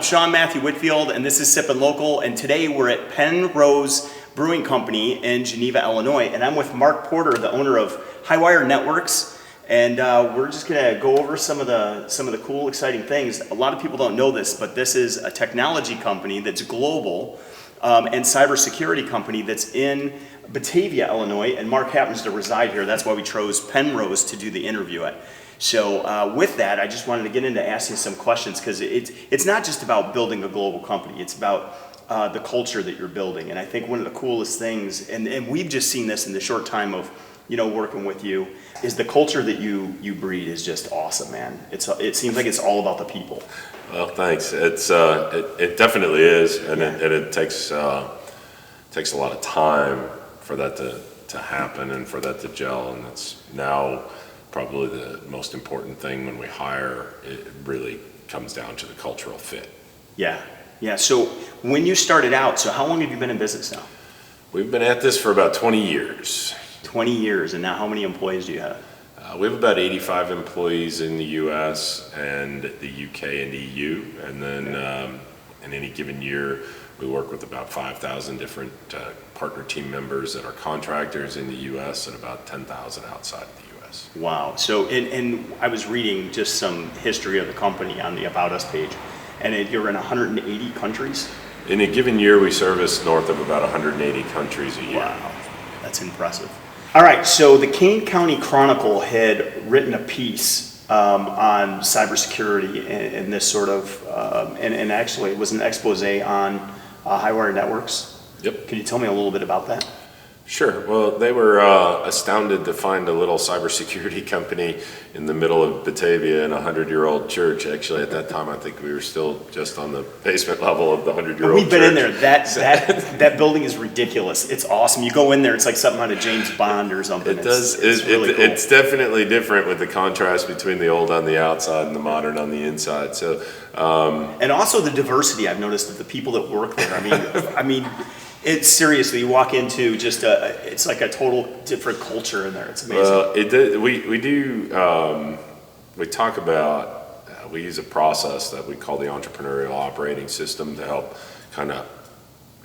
Sean Matthew Whitfield, and this is Sippin' Local, and today we're at Penrose Brewing Company in Geneva, Illinois, and I'm with Mark Porter, the owner of Highwire Networks, and we're just gonna go over some of the cool, exciting things. A lot of people don't know this, but this is a technology company that's global, and cybersecurity company that's in Batavia, Illinois, and Mark happens to reside here. That's why we chose Penrose to do the interview at. So with that, I just wanted to get into asking some questions, because it's not just about building a global company, it's about the culture that you're building. And I think one of the coolest things, and we've just seen this in the short time of working with you, is the culture that you breed is just awesome, man. It seems like it's all about the people. Well, thanks. It definitely is, and Yeah. it takes a lot of time for that to happen and for that to gel, and that's now probably the most important thing when we hire. It really comes down to the cultural fit. Yeah. So when you started out, so how long have you been in business now? We've been at this for about 20 years. 20 years, and now how many employees do you have? We have about 85 employees in the U.S. and the U.K. and EU, and then in any given year, we work with about 5,000 different partner team members that are contractors in the U.S. and about 10,000 outside of the U.S. Wow. So, and I was reading just some history of the company on the About Us page, and you're in 180 countries? In a given year, we service north of about 180 countries a year. Wow, that's impressive. All right, so the Kane County Chronicle had written a piece on cybersecurity and this sort of, and actually it was an expose on Highwire Networks. Yep. Can you tell me a little bit about that? Sure. Well, they were astounded to find a little cybersecurity company in the middle of Batavia in a 100-year-old church. Actually, at that time, I think we were still just on the basement level of the 100-year-old church. We've been in there. That building is ridiculous. It's awesome. You go in there, it's like something out of James Bond or something. It's really cool. It's definitely different with the contrast between the old on the outside and the modern on the inside. So, and also the diversity I've noticed of the people that work there. I mean. It's seriously, you walk into just it's like a total different culture in there. It's amazing. Well, we talk about, we use a process that we call the entrepreneurial operating system to help kind of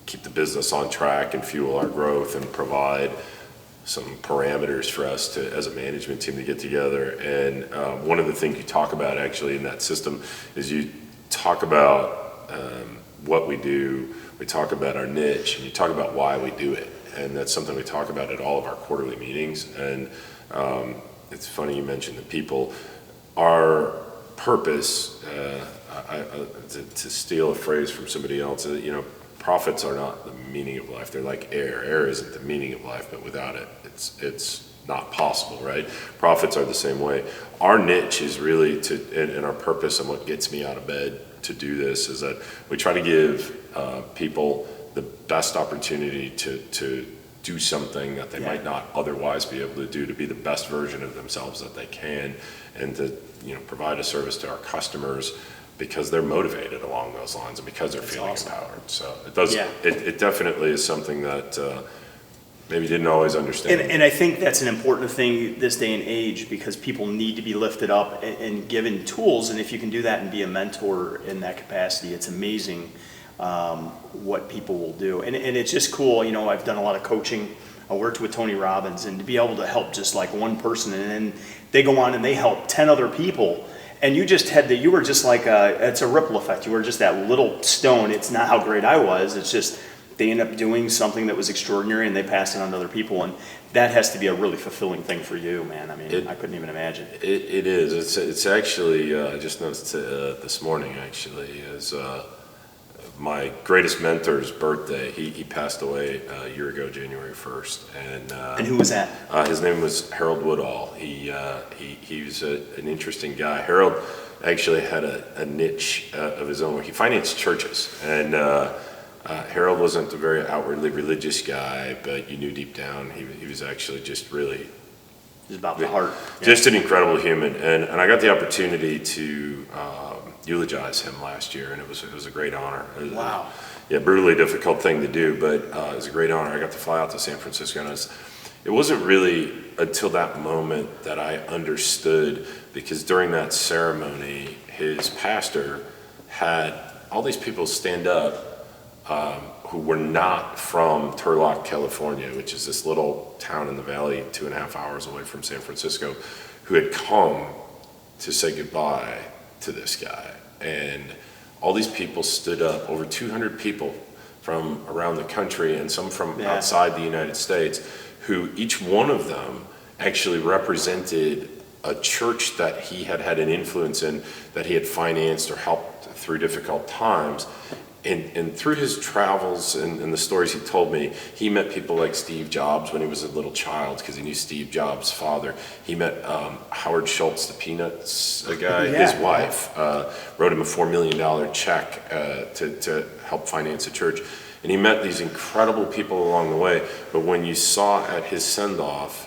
keep the business on track and fuel our growth and provide some parameters for us to, as a management team, to get together. And one of the things you talk about actually in that system is you talk about what we do. We talk about our niche, and you talk about why we do it, and that's something we talk about at all of our quarterly meetings. And it's funny you mentioned the people. Our purpose, to steal a phrase from somebody else, profits are not the meaning of life. They're like air. Air isn't the meaning of life, but without it, it's not possible, right? Profits are the same way. Our niche is really and our purpose, and what gets me out of bed to do this, is that we try to give people the best opportunity to do something that they might not otherwise be able to do, to be the best version of themselves that they can, and to provide a service to our customers because they're motivated along those lines and because they're feeling empowered. So it definitely is something that maybe didn't always understand. And I think that's an important thing this day and age, because people need to be lifted up and given tools. And if you can do that and be a mentor in that capacity, it's amazing what people will do. And it's just cool. I've done a lot of coaching. I worked with Tony Robbins, and to be able to help just like one person, and then they go on and they help 10 other people. And you were just like it's a ripple effect. You were just that little stone. It's not how great I was. It's just, they end up doing something that was extraordinary, and they pass it on to other people, and that has to be a really fulfilling thing for you, man. I mean, I couldn't even imagine. It is. It's actually, I just noticed this morning, actually, is my greatest mentor's birthday. He passed away a year ago, January 1st. And who was that? His name was Harold Woodall. He was an interesting guy. Harold actually had a niche of his own. He financed churches, and Harold wasn't a very outwardly religious guy, but you knew deep down he was actually just really about the heart. Just an incredible human, and I got the opportunity to eulogize him last year, and it was a great honor. Wow. Brutally difficult thing to do, but it was a great honor. I got to fly out to San Francisco, and it wasn't really until that moment that I understood, because during that ceremony, his pastor had all these people stand up who were not from Turlock, California, which is this little town in the valley 2.5 hours away from San Francisco, who had come to say goodbye to this guy. And all these people stood up, over 200 people from around the country and some from outside the United States, who each one of them actually represented a church that he had had an influence in, that he had financed or helped through difficult times. And through his travels and the stories he told me, he met people like Steve Jobs when he was a little child, because he knew Steve Jobs' father. He met Howard Schultz, the Peanuts guy, his wife, wrote him a $4 million check to help finance a church. And he met these incredible people along the way. But when you saw at his send-off,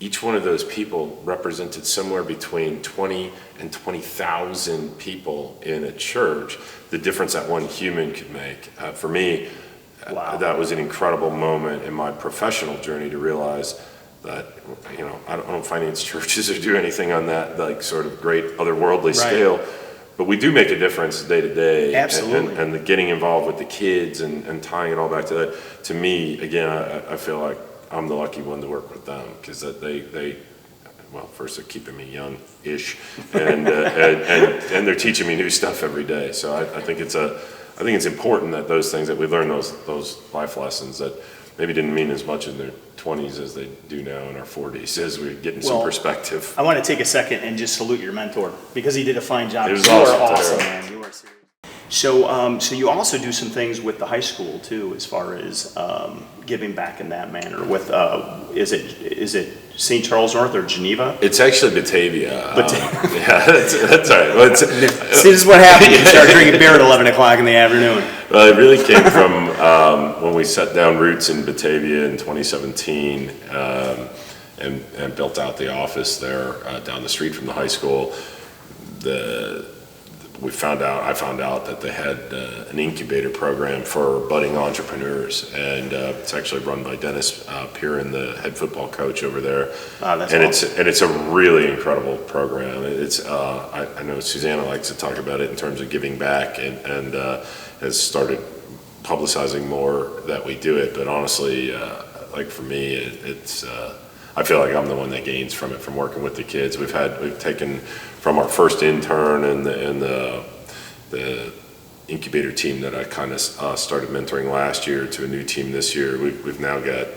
each one of those people represented somewhere between 20 and 20,000 people in a church, the difference that one human could make. For me, that was an incredible moment in my professional journey to realize that, you know, I don't finance churches or do anything on that like sort of great otherworldly scale, but we do make a difference day to day. Absolutely. And the getting involved with the kids and tying it all back to that, to me, again, I feel like I'm the lucky one to work with them, because they well, first they're keeping me young-ish, and they're teaching me new stuff every day. So I think it's important that those things that we learn, those life lessons that maybe didn't mean as much in their 20s as they do now in our 40s, as we're getting some perspective. I want to take a second and just salute your mentor, because he did a fine job. It was you are awesome, awesome, man. You are serious. So you also do some things with the high school too, as far as giving back in that manner. With is it St. Charles North or Geneva? It's actually Batavia. Yeah, that's all right. Well, See, this is what happens. You start drinking beer at 11 o'clock in the afternoon. Well, it really came from when we set down roots in Batavia in 2017 and built out the office there down the street from the high school. I found out that they had an incubator program for budding entrepreneurs, and it's actually run by Dennis Piran, the head football coach over there. That's and awesome. it's a really incredible program. It's I know Susanna likes to talk about it in terms of giving back, and has started publicizing more that we do it. But honestly, like for me, it's I feel like I'm the one that gains from it, from working with the kids. We've taken from our first intern and the incubator team that I kind of started mentoring last year to a new team this year. We've now got,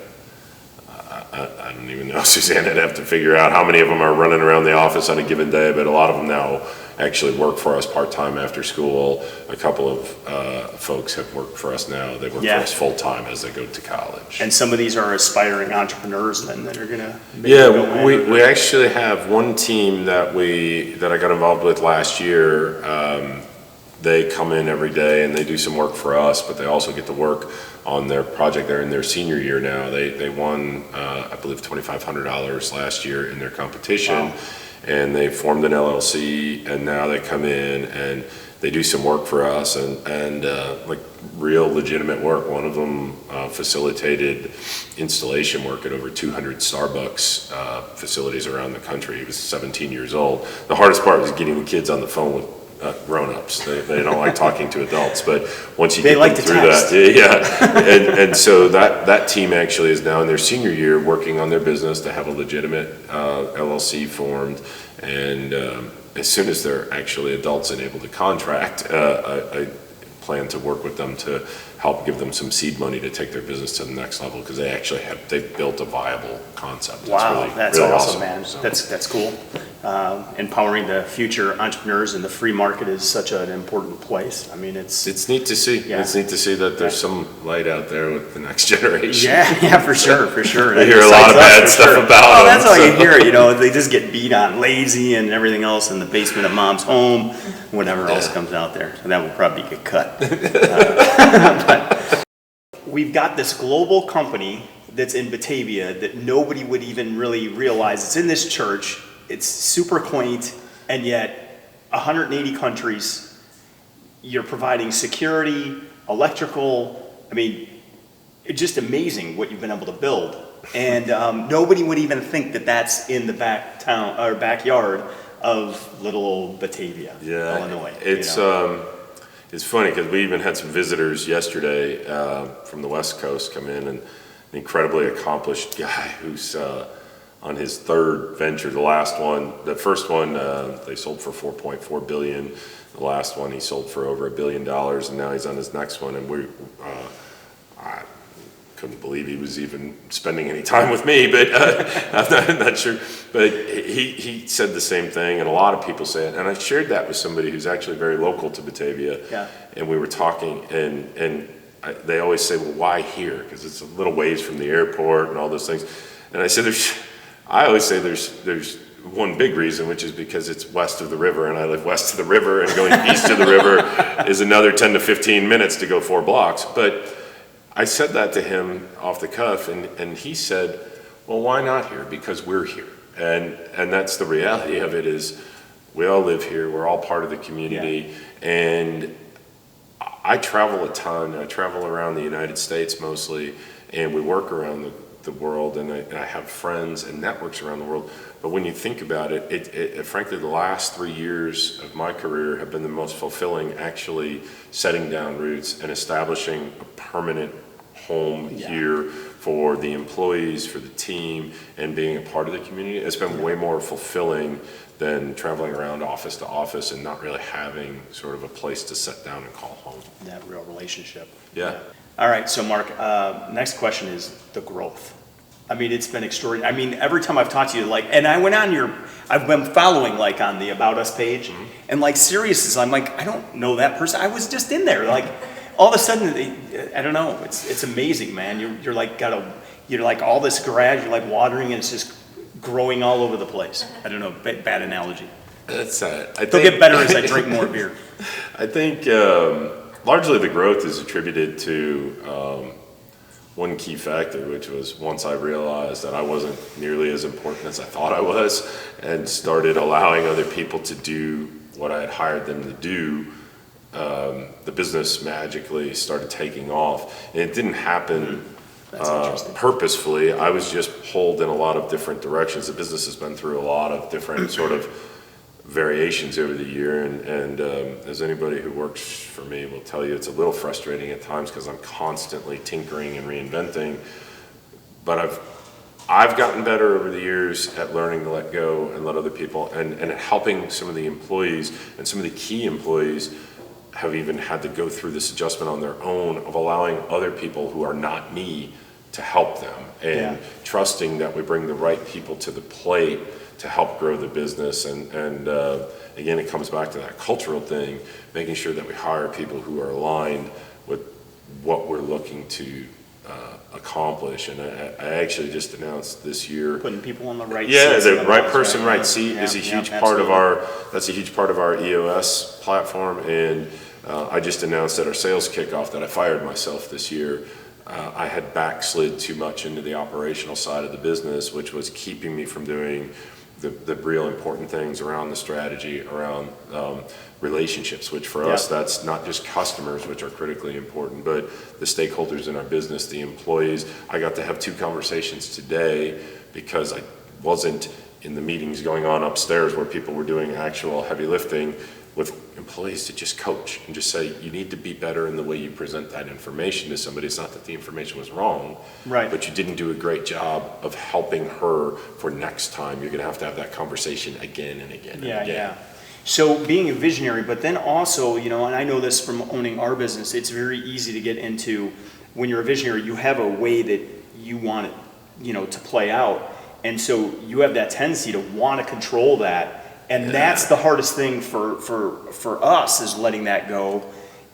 I don't even know, Suzanne, I'd have to figure out how many of them are running around the office on a given day, but a lot of them now actually work for us part-time after school. A couple of folks have worked for us now. They work for us full-time as they go to college. And some of these are aspiring entrepreneurs then that are going to we actually have one team that I got involved with last year. They come in every day and they do some work for us, but they also get to work on their project. They're in their senior year now. They won, I believe, $2,500 last year in their competition. Wow. And they formed an LLC, and now they come in and they do some work for us, and like real legitimate work. One of them facilitated installation work at over 200 Starbucks facilities around the country. He was 17 years old. The hardest part was getting the kids on the phone with grown-ups. They don't like talking to adults, but once you get them through that, and so that team actually is now in their senior year working on their business to have a legitimate LLC formed, and as soon as they're actually adults and able to contract, I plan to work with them to help give them some seed money to take their business to the next level, because they've built a viable concept. Wow, that's really awesome, man. So. That's cool. Empowering the future entrepreneurs, and the free market is such an important place. I mean, it's neat to see. Yeah. It's neat to see that there's some light out there with the next generation. Yeah, for sure. I hear a lot of bad stuff about them. That's all you hear. You know, they just get beat on, lazy, and everything else in the basement of mom's home, whatever else comes out there. And that will probably get cut. But we've got this global company that's in Batavia that nobody would even really realize. It's in this church. It's super quaint, and yet 180 countries. You're providing security, electrical. I mean, it's just amazing what you've been able to build. And nobody would even think that that's in the backyard of little old Batavia, Illinois. it's funny because we even had some visitors yesterday from the West Coast come in, and an incredibly accomplished guy who's on his third venture. The first one they sold for $4.4 billion. The last one he sold for over $1 billion, and now he's on his next one. And I couldn't believe he was even spending any time with me, but I'm not sure. But he said the same thing, and a lot of people say it. And I shared that with somebody who's actually very local to Batavia, and we were talking, and they always say, well, why here? Because it's a little ways from the airport and all those things. And I said, I always say there's one big reason, which is because it's west of the river, and I live west of the river, and going east of the river is another 10 to 15 minutes to go 4 blocks. But I said that to him off the cuff, and he said, well, why not here? Because we're here. And that's the reality of it, is we all live here, we're all part of the community, and I travel a ton. I travel around the United States mostly, and we work around the world, and I have friends and networks around the world. But when you think about it, frankly, the last 3 years of my career have been the most fulfilling, actually setting down roots and establishing a permanent home here for the employees, for the team, and being a part of the community. It's been way more fulfilling than traveling around office to office and not really having sort of a place to sit down and call home. That real relationship. Yeah. All right, so Mark, next question is the growth. I mean, it's been extraordinary. I mean, every time I've talked to you, and I went on I've been following on the About Us page, and seriously, I'm I don't know that person. I was just in there, all of a sudden, I don't know, it's amazing, man. You're all this grass, you're watering, and it's just growing all over the place. I don't know, bad analogy. That's They'll get better as I drink more beer. I think largely the growth is attributed to one key factor, which was once I realized that I wasn't nearly as important as I thought I was, and started allowing other people to do what I had hired them to do, the business magically started taking off. And it didn't happen purposefully. I was just pulled in a lot of different directions. The business has been through a lot of different sort of variations over the year, and as anybody who works for me will tell you, it's a little frustrating at times because I'm constantly tinkering and reinventing. But I've gotten better over the years at learning to let go and let other people, and helping some of the employees, and some of the key employees have even had to go through this adjustment on their own of allowing other people who are not me to help them, and trusting that we bring the right people to the plate to help grow the business. And again, it comes back to that cultural thing, making sure that we hire people who are aligned with what we're looking to accomplish. And I actually just announced this year, putting people on the right the right person, right seat is a huge part of that's a huge part of our EOS platform. And I just announced at our sales kickoff that I fired myself this year. I had backslid too much into the operational side of the business, which was keeping me from doing the real important things around the strategy, around relationships, which for us, that's not just customers, which are critically important, but the stakeholders in our business, the employees. I got to have 2 conversations today because I wasn't in the meetings going on upstairs where people were doing actual heavy lifting, with employees to just coach and just say, you need to be better in the way you present that information to somebody. It's not that the information was wrong, but you didn't do a great job of helping her for next time. You're going to have that conversation again and again and again. Yeah. So being a visionary, but then also, and I know this from owning our business, it's very easy to get into, when you're a visionary, you have a way that you want it, to play out. And so you have that tendency to want to control that. And that's the hardest thing for us, is letting that go.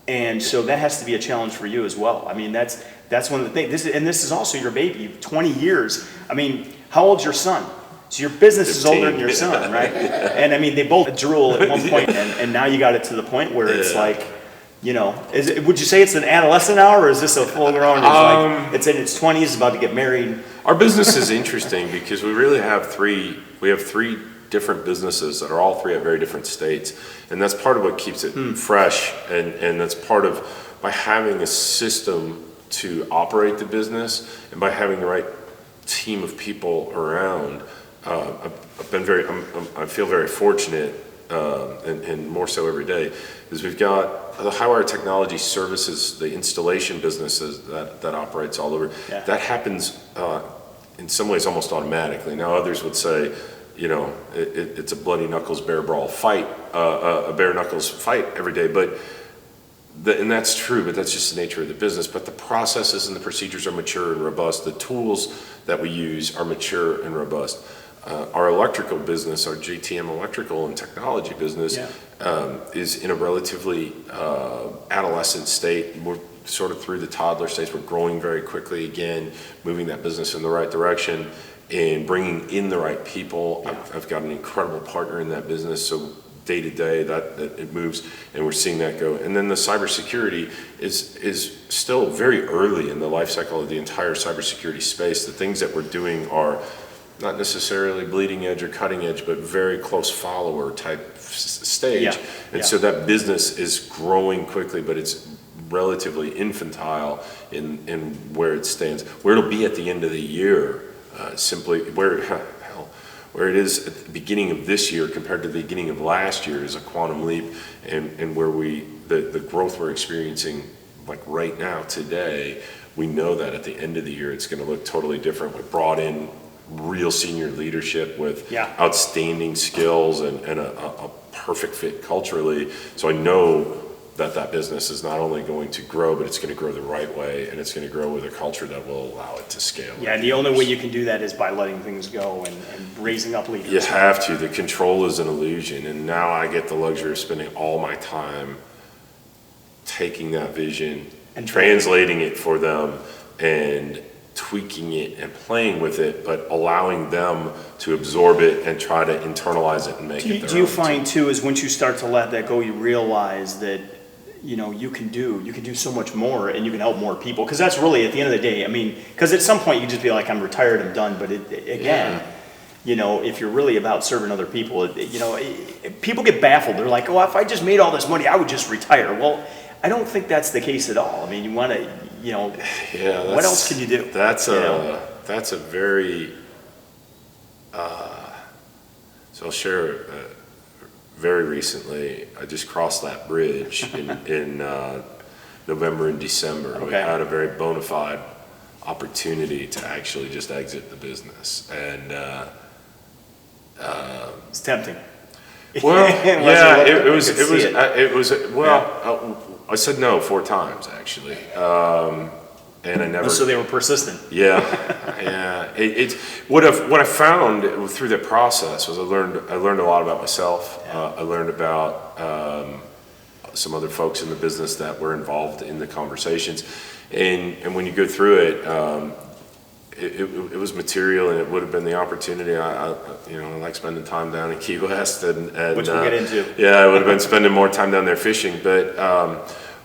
And so that has to be a challenge for you as well. I mean, that's one of the things. This is also your baby, 20 years. I mean, how old's your son? So your business 15. Is older than your son, right? And I mean, they both drool at one point, and now you got it to the point where it's would you say it's an adolescent now, or is this a full grown? It's in its 20s, about to get married. Our business is interesting because we really have three different businesses that are all 3 at very different states, and that's part of what keeps it fresh, and that's part of, by having a system to operate the business, and by having the right team of people around. I feel very fortunate, and more so every day, is we've got the Highwire Technology Services, the installation businesses that operates all over, Yeah. that happens in some ways almost automatically. Now others would say, you know, it's a bloody knuckles bear brawl fight, a bare knuckles fight every day, and that's true, but that's just the nature of the business. But the processes and the procedures are mature and robust. The tools that we use are mature and robust. Our electrical business, our JTM electrical and technology business, is in a relatively adolescent state. We're sort of through the toddler stage. We're growing very quickly again, moving that business in the right direction and bringing in the right people. Yeah. I've got an incredible partner in that business, so day to day that it moves, and we're seeing that go. And then the cybersecurity is still very early in the life cycle of the entire cybersecurity space. The things that we're doing are not necessarily bleeding edge or cutting edge, but very close follower type stage. Yeah. And so that business is growing quickly, but it's relatively infantile in where it stands. Where it'll be at the end of the year, simply where it is at the beginning of this year compared to the beginning of last year is a quantum leap, and where the growth we're experiencing like right now today, we know that at the end of the year it's going to look totally different. We brought in real senior leadership with outstanding skills and a perfect fit culturally. So I know that business is not only going to grow, but it's going to grow the right way, and it's going to grow with a culture that will allow it to scale. Yeah, and the only way you can do that is by letting things go and raising up leaders. You have to. The control is an illusion, and now I get the luxury of spending all my time taking that vision and translating it for them and tweaking it and playing with it, but allowing them to absorb it and try to internalize it and make it their own. Do you find too, is once you start to let that go, you realize that, you know, you can do so much more and you can help more people? Because that's really, at the end of the day, I mean, because at some point you just be like, I'm retired, I'm done. But again, you know, if you're really about serving other people, you know, people get baffled. They're like, oh, if I just made all this money, I would just retire. Well, I don't think that's the case at all. I mean, you want to, you know, what else can you do? That's a very, so I'll share, very recently, I just crossed that bridge in November and December. Okay. We had a very bona fide opportunity to actually just exit the business. And It's tempting. well, yeah, it was, well, I said no 4 times actually. And I never. So they were persistent. Yeah, yeah. It's what I found through that process was I learned a lot about myself. I learned about some other folks in the business that were involved in the conversations, and when you go through it was material, and it would have been the opportunity. I like spending time down in Key West, and which we'll get into. Yeah, I would have been spending more time down there fishing, but.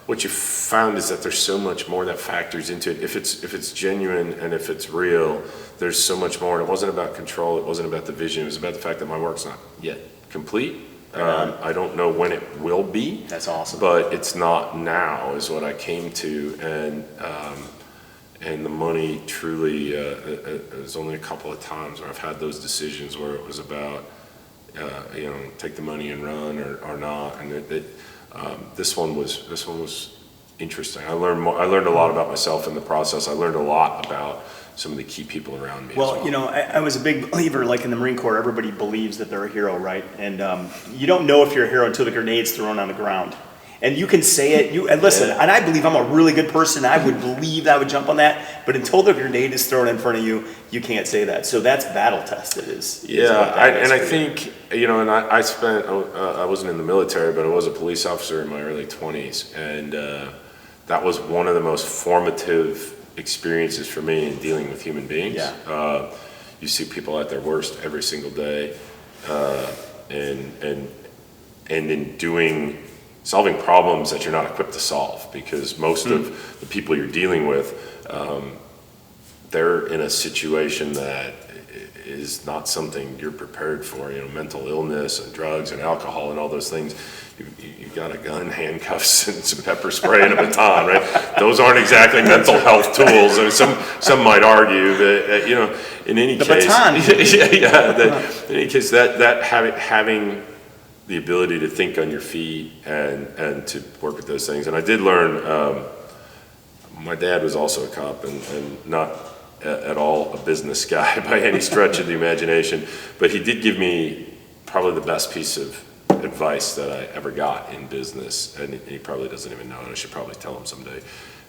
What you found is that there's so much more that factors into it. If it's genuine and if it's real, there's so much more. And it wasn't about control. It wasn't about the vision. It was about the fact that my work's not yet complete. I don't know when it will be. That's awesome. But it's not now is what I came to, and the money truly. There's only a couple of times where I've had those decisions where it was about, take the money and run or not, and this one was interesting. I learned a lot about myself in the process. I learned a lot about some of the key people around me. Well, I was a big believer, like in the Marine Corps, everybody believes that they're a hero, right? And you don't know if you're a hero until the grenade's thrown on the ground. And you can say it, and listen, and I believe I'm a really good person. I would believe I would jump on that, but until the grenade is thrown in front of you, you can't say that. So that's battle tested. I think, I spent, I wasn't in the military, but I was a police officer in my early 20s, and that was one of the most formative experiences for me in dealing with human beings. Yeah. You see people at their worst every single day, and in solving problems that you're not equipped to solve, because most of the people you're dealing with, they're in a situation that is not something you're prepared for. Mental illness and drugs and alcohol and all those things. You got a gun, handcuffs, and some pepper spray and a baton, right? Those aren't exactly mental health tools. I mean, some might argue that in any case, baton. in any case, that having the ability to think on your feet and to work with those things. And I did learn, my dad was also a cop and not at all a business guy by any stretch of the imagination, but he did give me probably the best piece of advice that I ever got in business, and he probably doesn't even know it. I should probably tell him someday.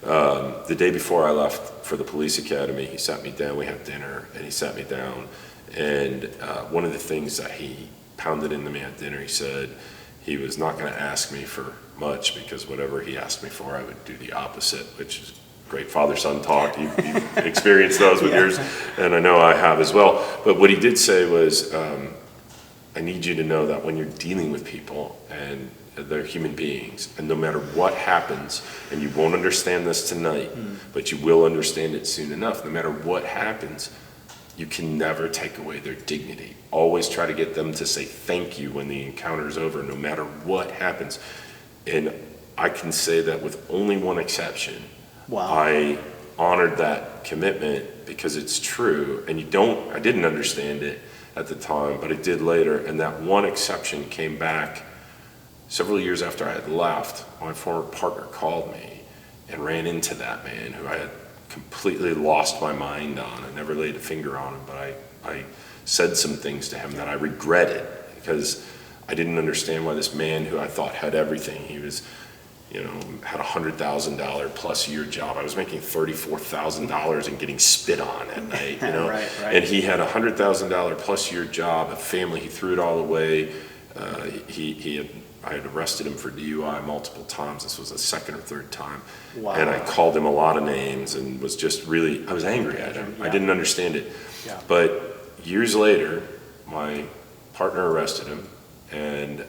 The day before I left for the police academy, he sat me down, we had dinner, and he sat me down, and one of the things that he pounded into me at dinner, he said he was not going to ask me for much, because whatever he asked me for, I would do the opposite, which is great father-son talk. You've experienced those with yours, and I know I have as well. But what he did say was, I need you to know that when you're dealing with people, and they're human beings, and no matter what happens, and you won't understand this tonight, but you will understand it soon enough, no matter what happens, you can never take away their dignity. Always try to get them to say thank you when the encounter's over, no matter what happens. And I can say that with only one exception. Wow. I honored that commitment because it's true, and I didn't understand it at the time, but I did later. And that one exception came back several years after I had left. My former partner called me and ran into that man who I had completely lost my mind on. I never laid a finger on him, but I said some things to him that I regretted, because I didn't understand why this man who I thought had everything, he was, had $100,000 plus a year job. I was making $34,000 and getting spit on at night, Right. And he had a $100,000 plus year job, a family. He threw it all away. I had arrested him for DUI multiple times. This was the second or third time. Wow. And I called him a lot of names and was just I was angry at him. Yeah. I didn't understand it. Yeah. But years later, my partner arrested him, and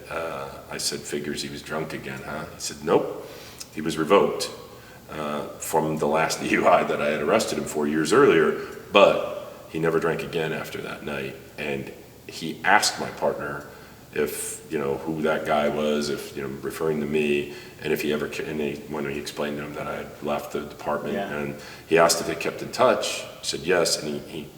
I said, figures he was drunk again, huh? He said, nope, he was revoked from the last DUI that I had arrested him for years earlier, but he never drank again after that night. And he asked my partner if, who that guy was, if, referring to me, and if he ever, when he explained to him that I had left the department, and he asked if they kept in touch, I said yes, and he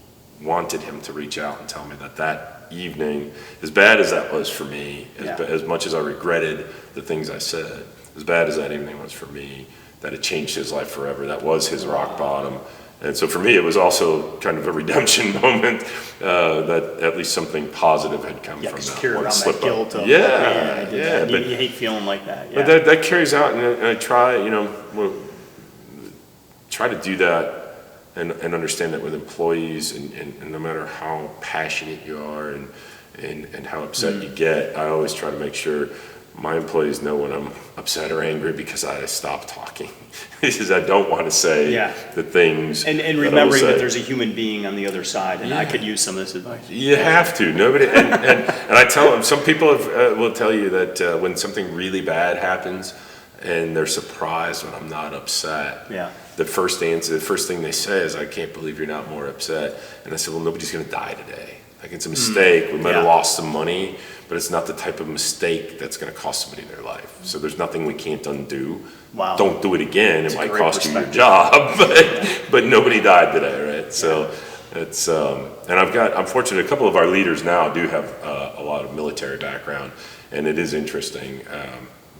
wanted him to reach out and tell me that evening, as bad as that was for me, as much as I regretted the things I said, as bad as that evening was for me, that it changed his life forever. That was his rock bottom. And so for me, it was also kind of a redemption moment, that at least something positive had come from that carry one around slip that guilt up. of, But you hate feeling like that. Yeah. But that carries out, and I try, try to do that and understand that with employees, and no matter how passionate you are and how upset you get, I always try to make sure my employees know when I'm upset or angry, because I stop talking. Because I don't want to say the things. And remembering that there's a human being on the other side, and I could use some of this advice. You have to. Nobody, and I tell them, some people will tell you that when something really bad happens and they're surprised when I'm not upset, the first thing they say is, I can't believe you're not more upset. And I said, well, nobody's going to die today. Like, it's a mistake. We might have lost some money, but it's not the type of mistake that's going to cost somebody their life. So there's nothing we can't undo. Wow. Don't do it again. It might cost you your job, but nobody died today, right? So it's, and I'm fortunate, a couple of our leaders now do have a lot of military background, and it is interesting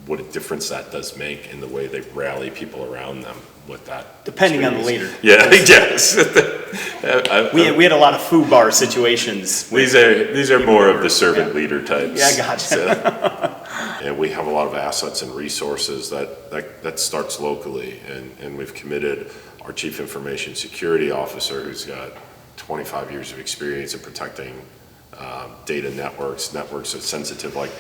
what a difference that does make in the way they rally people around them with that. Depending on the leader. Yeah, yes. We had a lot of foo bar situations. These are more of the servant leader types. Yeah, gotcha. So, and we have a lot of assets and resources that starts locally, and we've committed our Chief Information Security Officer, who's got 25 years of experience in protecting data networks that's sensitive, like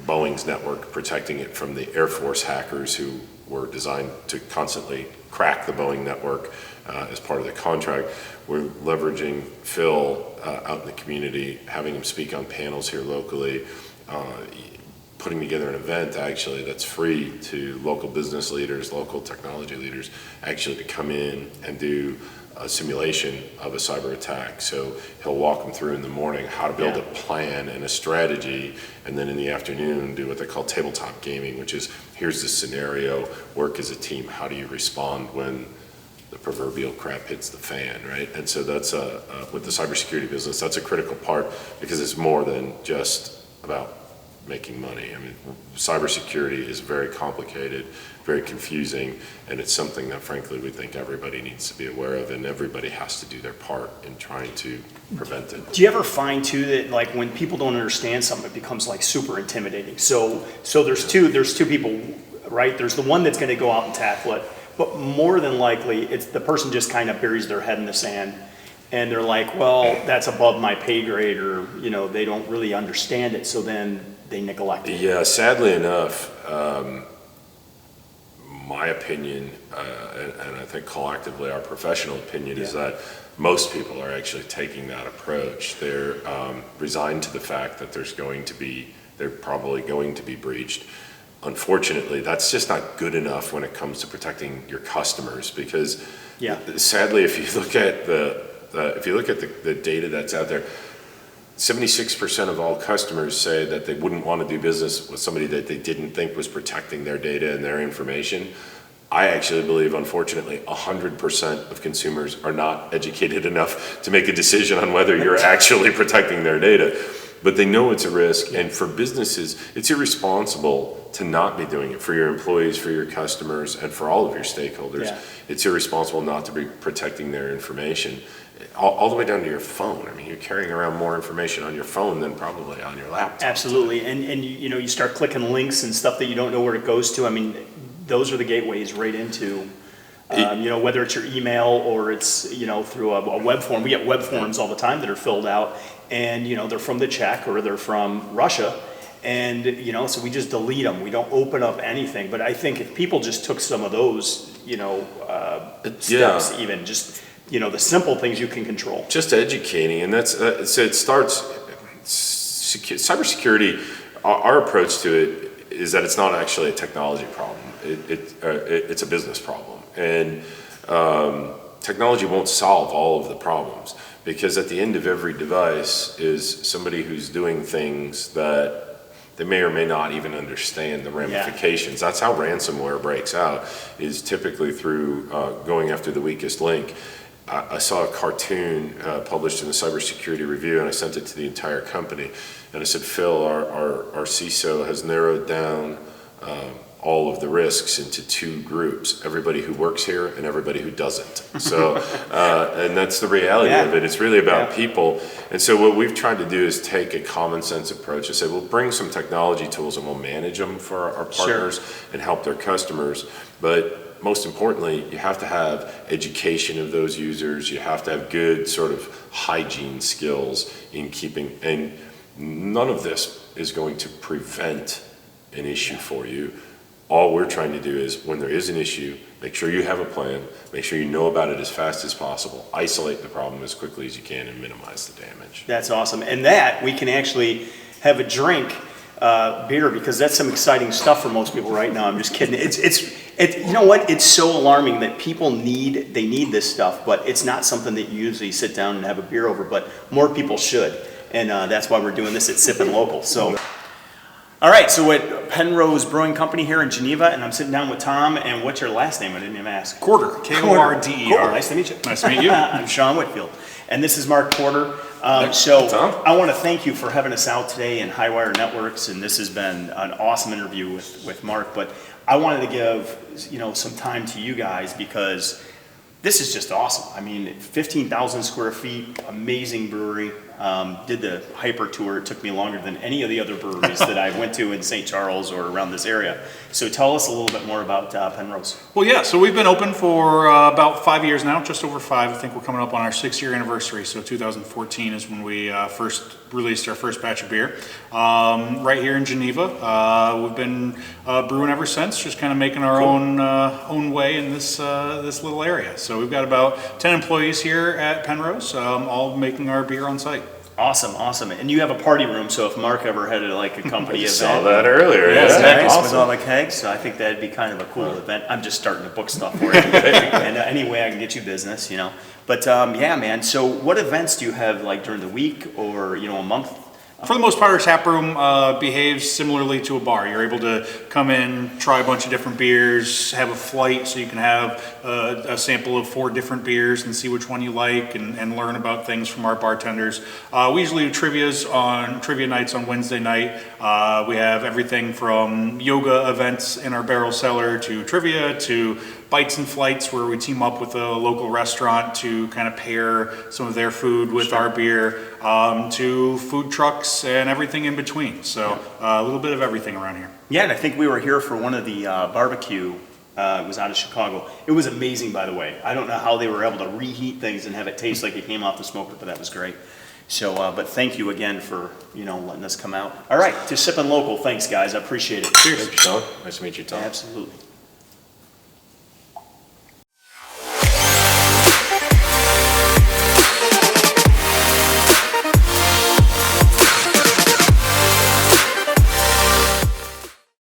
Boeing's network, protecting it from the Air Force hackers who were designed to constantly crack the Boeing network as part of the contract. We're leveraging Phil out in the community, having him speak on panels here locally, putting together an event actually that's free to local business leaders, local technology leaders, actually to come in and do a simulation of a cyber attack. So he'll walk them through in the morning how to build a plan and a strategy, and then in the afternoon do what they call tabletop gaming, which is, here's the scenario, work as a team, how do you respond when the proverbial crap hits the fan, right? And so that's with the cybersecurity business, that's a critical part, because it's more than just about making money. I mean, cybersecurity is very complicated, very confusing, and it's something that frankly we think everybody needs to be aware of, and everybody has to do their part in trying to prevent it. Do you ever find too that like when people don't understand something, it becomes like super intimidating? So there's two people, right? There's the one that's going to go out and tackle it, but more than likely it's the person just kind of buries their head in the sand. And they're like, well, that's above my pay grade, or, they don't really understand it, so then they neglect it. Yeah, sadly enough, my opinion, and I think collectively our professional opinion is that most people are actually taking that approach. They're resigned to the fact that they're probably going to be breached. Unfortunately, that's just not good enough when it comes to protecting your customers, because sadly, if you look at the data that's out there, 76% of all customers say that they wouldn't want to do business with somebody that they didn't think was protecting their data and their information. I actually believe, unfortunately, 100% of consumers are not educated enough to make a decision on whether you're actually protecting their data. But they know it's a risk, and for businesses, it's irresponsible to not be doing it. For your employees, for your customers, and for all of your stakeholders, it's irresponsible not to be protecting their information. All the way down to your phone. I mean, you're carrying around more information on your phone than probably on your laptop. Absolutely, and you start clicking links and stuff that you don't know where it goes to. I mean, those are the gateways right into, whether it's your email or it's, through a web form. We get web forms all the time that are filled out, and, they're from the Czech or they're from Russia, and, so we just delete them. We don't open up anything. But I think if people just took some of those, steps, even just, the simple things you can control. Just educating, and that's, so it starts, cybersecurity, our approach to it is that it's not actually a technology problem. It's a business problem. And technology won't solve all of the problems, because at the end of every device is somebody who's doing things that they may or may not even understand the ramifications. That's how ransomware breaks out, is typically through going after the weakest link. I saw a cartoon published in the Cybersecurity Review, and I sent it to the entire company. And I said, Phil, our CISO has narrowed down all of the risks into two groups: everybody who works here and everybody who doesn't. So, and that's the reality of it. It's really about people. And so what we've tried to do is take a common sense approach and say, we'll bring some technology tools and we'll manage them for our partners and help their customers. But most importantly, you have to have education of those users. You have to have good sort of hygiene skills in keeping, and none of this is going to prevent an issue for you. All we're trying to do is, when there is an issue, make sure you have a plan, make sure you know about it as fast as possible, isolate the problem as quickly as you can, and minimize the damage. That's awesome. And that we can actually have a drink, beer, because that's some exciting stuff for most people right now. I'm just kidding. You know what? It's so alarming that people need this stuff, but it's not something that you usually sit down and have a beer over, but more people should. And that's why we're doing this at Sippin' Local. So, all right, so at Penrose Brewing Company here in Geneva, and I'm sitting down with Tom, and what's your last name? I didn't even ask. Corder, K-O-R-D-E-R. Cool. Nice to meet you. Nice to meet you. I'm Sean Whitfield, and this is Mark Porter. So I want to thank you for having us out today in Highwire Networks, and this has been an awesome interview with Mark, but I wanted to give some time to you guys, because this is just awesome. I mean, 15,000 square feet, amazing brewery. Did the hyper tour. It took me longer than any of the other breweries that I went to in St. Charles or around this area. So tell us a little bit more about Penrose. Well, yeah, so we've been open for about 5 years now, just over 5. I think we're coming up on our 6-year anniversary. So 2014 is when we first released our first batch of beer. Right here in Geneva. We've been brewing ever since, just kind of making our own way in this little area. So we've got about 10 employees here at Penrose, all making our beer on site. Awesome. And you have a party room, so if Mark ever had a company event. Saw that earlier. Nice, awesome. With all the kegs, so I think that'd be kind of a cool event. I'm just starting to book stuff for it. And any way I can get you business, But yeah, man, so what events do you have during the week or, a month For the most part, our tap room behaves similarly to a bar. You're able to come in, try a bunch of different beers, have a flight so you can have a sample of 4 different beers and see which one you like and learn about things from our bartenders. We usually do trivia nights on Wednesday night. We have everything from yoga events in our barrel cellar to trivia to bites and flights where we team up with a local restaurant to kind of pair some of their food with our beer, to food trucks and everything in between. So a little bit of everything around here. Yeah, and I think we were here for one of the barbecue. It was out of Chicago. It was amazing, by the way. I don't know how they were able to reheat things and have it taste like it came off the smoker, but that was great. So, but thank you again for, letting us come out. All right, to Sippin' Local, thanks guys, I appreciate it. Cheers. Thank you, Sean. Nice to meet you, Tom. Absolutely.